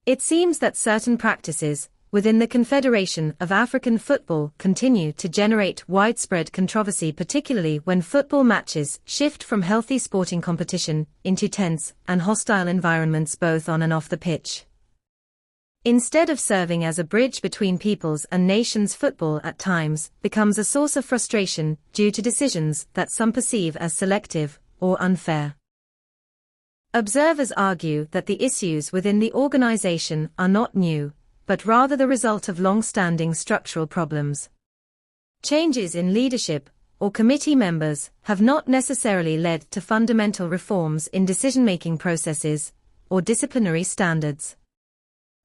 It seems that certain practices within the Confederation of African Football continue to generate widespread controversy, particularly when football matches shift from healthy sporting competition into tense and hostile environments both on and off the pitch. Instead of serving as a bridge between peoples and nations, football at times becomes a source of frustration due to decisions that some perceive as selective or unfair. Observers argue that the issues within the organization are not new, but rather the result of long-standing structural problems. Changes in leadership or committee members have not necessarily led to fundamental reforms in decision-making processes or disciplinary standards.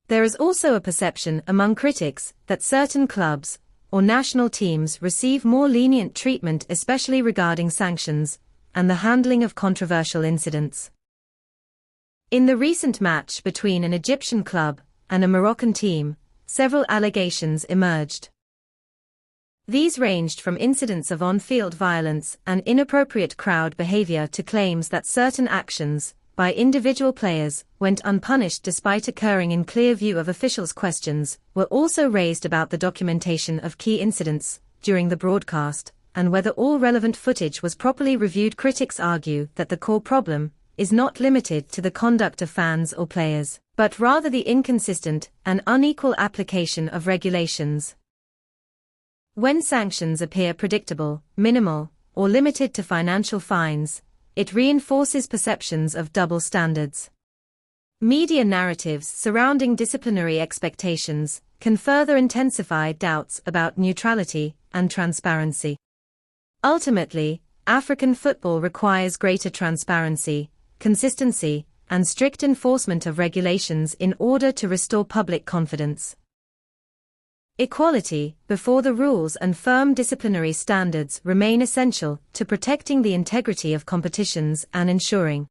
There is also a perception among critics that certain clubs or national teams receive more lenient treatment, especially regarding sanctions and the handling of controversial incidents. In the recent match between an Egyptian club and a Moroccan team, several allegations emerged. These ranged from incidents of on-field violence and inappropriate crowd behavior to claims that certain actions by individual players went unpunished despite occurring in clear view of officials. Questions were also raised about the documentation of key incidents during the broadcast and whether all relevant footage was properly reviewed. Critics argue that the core problem is not limited to the conduct of fans or players, but rather the inconsistent and unequal application of regulations. When sanctions appear predictable, minimal, or limited to financial fines, it reinforces perceptions of double standards. Media narratives surrounding disciplinary expectations can further intensify doubts about neutrality and transparency. Ultimately, African football requires greater transparency, consistency, and strict enforcement of regulations in order to restore public confidence. Equality before the rules and firm disciplinary standards remain essential to protecting the integrity of competitions and ensuring